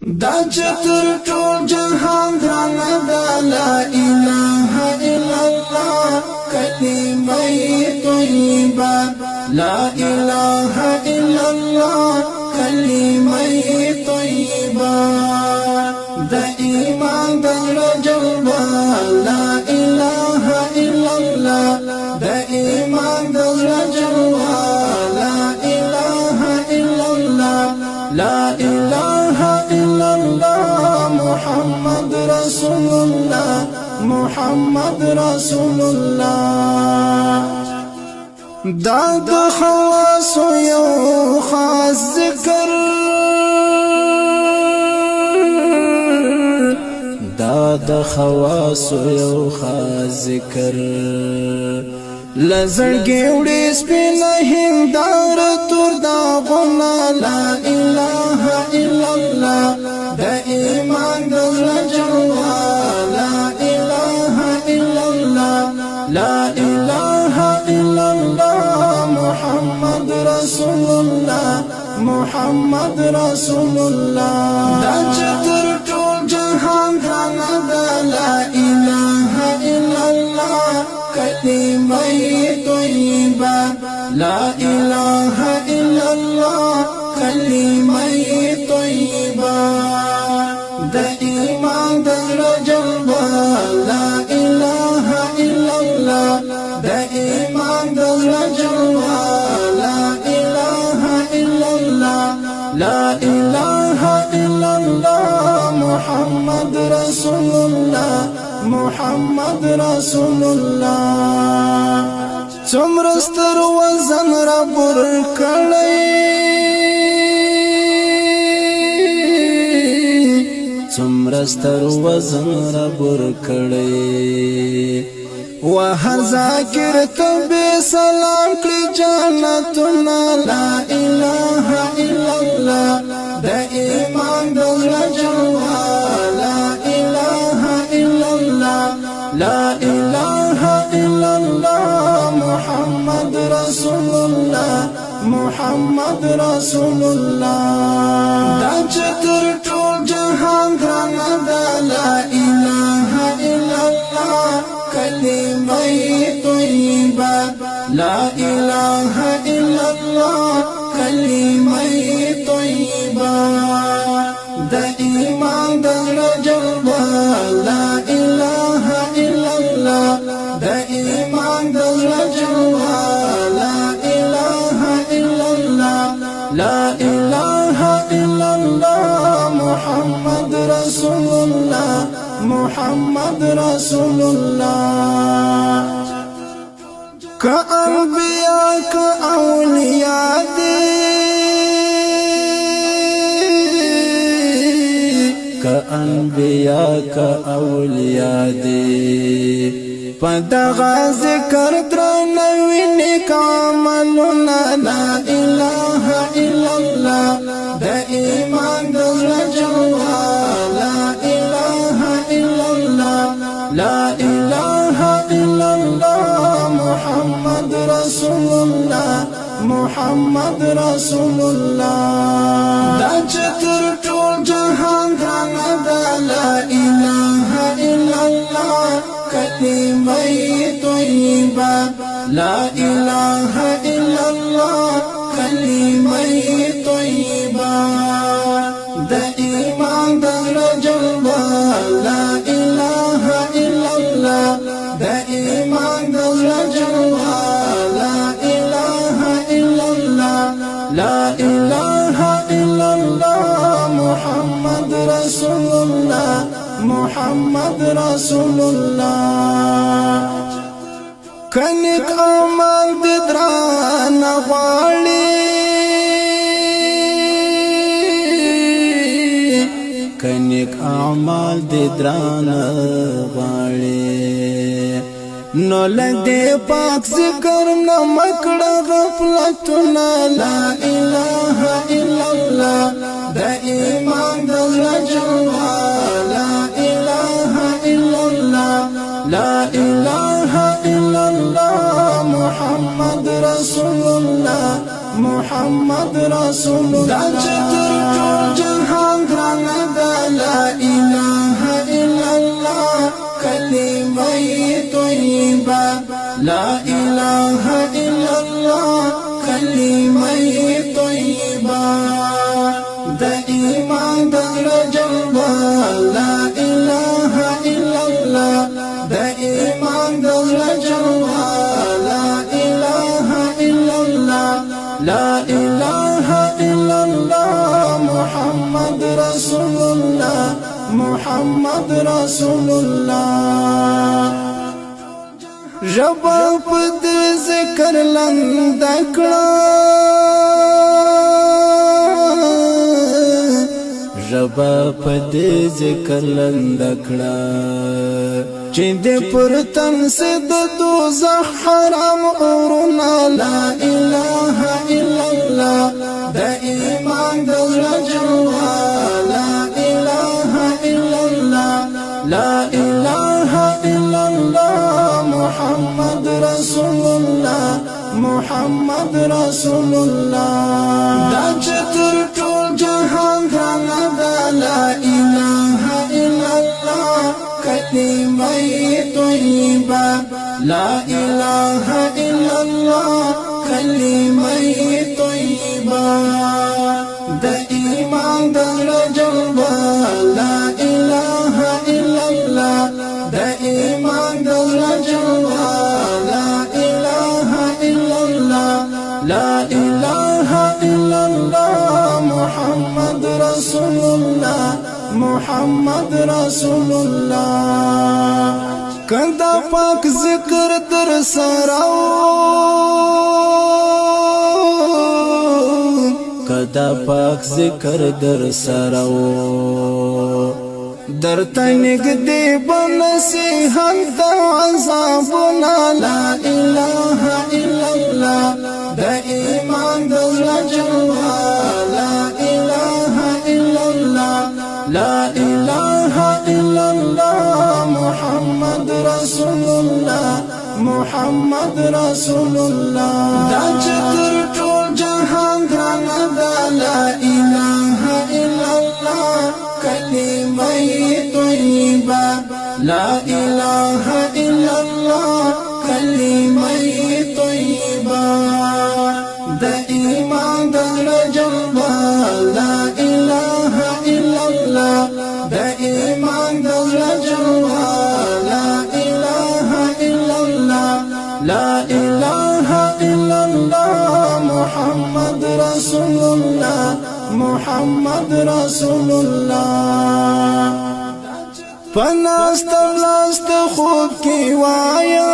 دا چتر ټول جهان درانه دا لا اله الا الله کلمه طیبه لا اله الا الله کلمه طیبه د ایمان د رجلبه لا اله الا الله د ایمان د رجلبه لا اله الا الله لا اله الا الله محمد رسول الله محمد رسول الله دا د خواص یو خاص ذکر دا د خواص یو خاص ذکر لزړګي وړي سپین هندار تور دا غنا لا اله الا الله د ایمان د رجوا لا اله الا الله لا اله الا الله محمد رسول الله محمد رسول الله دا چتر ټول جهان دا لا اله الا الله کلمه طیبه لا اله الا الله کلمه طیبه د ایمان د رجلبه لا اله الا الله د ایمان د رجلبه لا اله الا الله لا اله الا الله محمد رسول الله محمد رسول الله څومرستر وزن را بر کړی څومرستر وزن را بر کړی و هر ذاکر تبه سلام کړي جنتنا لا اله الا الله د ایمان د رجوا لا اله الا الله لا اله الا الله محمد رسول الله محمد رسول الله دا چتر ټول جهان دا لا اله الا الله کلمه طیبه لا اله الا الله کلمه طیبه د ایمان د رجلبه لا اله الا الله د ایمان د رجلبه لا اله الا الله لا اله الا الله محمد رسول الله محمد رسول الله کا انبیاء کا اولیاء دی کا انبیاء کا اولیاء دی پدغه ذکر درنوي نیک عملنا لا اله الا الله د ایمان د رجوا لا اله الا الله لا اله الا الله محمد رسول الله محمد رسول الله دا چتر ټول جهان دا لا اله الا الله کلمه طیبه لا اله الا الله کلمه طیبه د ایمان د رجلبه لا اله الا الله د ایمان د رجلبه لا اله الا الله لا اله الا الله محمد رسول الله محمد رسول الله کنیک عمل د دران غواړي کنیک اعمال د دران غواړي نو لدې پاک ذکر نو مکړه غفلتنا لا اله الا الله د ایمان د رجوا لا اله الا الله لا اله الا الله محمد رسول الله محمد رسول الله دا چتر ټول جهان گرانا دا لا اله الا الله کلمه طیبه لا اله الا الله کلمه طیبه د ایمان د جلوه لا اله الا الله د ایمان د جلوه لا اله الا الله لا اله الا الله محمد رسول الله محمد رسول الله جبا پد ذکر لندکڑا جبا پد ذکر لندکڑا چند پر تن سے دوزخ حرام اورنا لا اله الا الله دا ایمان دل جوا لا اله الا الله لا اله الا الله محمد رسول الله محمد رسول الله دا چتر ټول جهان غانا دا لا اله الا الله کلمه طیبه لا اله الا الله کلمه طیبه د ایمان د جلوه لا اله الا الله د ایمان د جلوه لا اله الا الله لا اله الا الله محمد رسول الله محمد رسول الله کدا پاک ذکر در سراو کدا پاک ذکر در سراو در تنگ دی بنصیحت دا عذابنا لا اله الا الله دا ایمان دا جلوه لا اله الا الله لا اله الا الله محمد رسول الله محمد رسول الله دا چتر ټول جهان گرانا دا لا اله الا الله کلمه طیبه لا اله الا الله کلمه طیبه د ایمان د جلوه لا اله الا الله د ایمان د جلوه لا اله الا الله لا اله الا الله محمد رسول الله محمد رسول الله پناست بلاست خوب کی وایا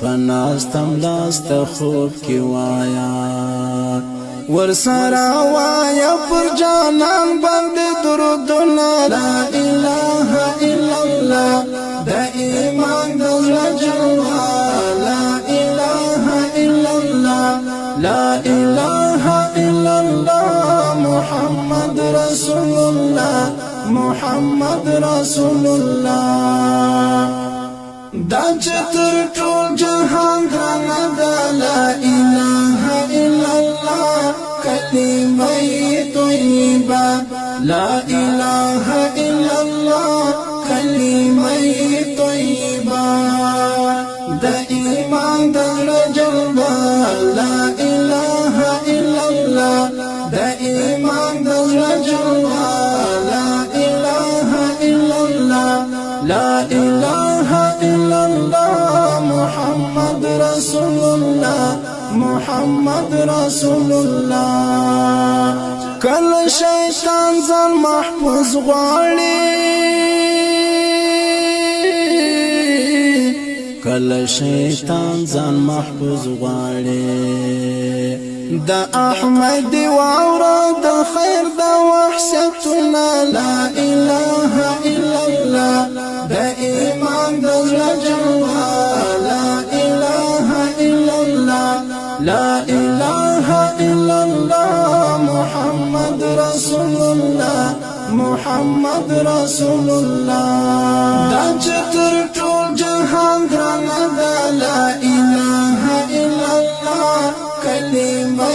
پناست بلاست خوب کی وایا ورسرا وایا پر جانان بند درودنا لا اله الا الله دا ایمان دل جلوه لا اله الا الله لا اله الا الله محمد رسول الله محمد رسول الله دا چتر ټول جهان غانا دا لا اله الا الله کلمه طیبه لا اله الا الله کلمه طیبه د ایمان د جلوه لا اله الا الله د ایمان د جلوه لا اله الا الله لا اله الا الله محمد رسول الله محمد رسول الله کل شیطان ځان محفوظ غواړي کل شیطان ځان محفوظ غواړي د احمد واورا د خیر د وحشتنا لا اله الا الله د ایمان د جلوه لا اله الا الله لا اله الا الله محمد رسول الله محمد رسول الله دا چتر ټول جهان غرانا دا لا اله الا الله کلمه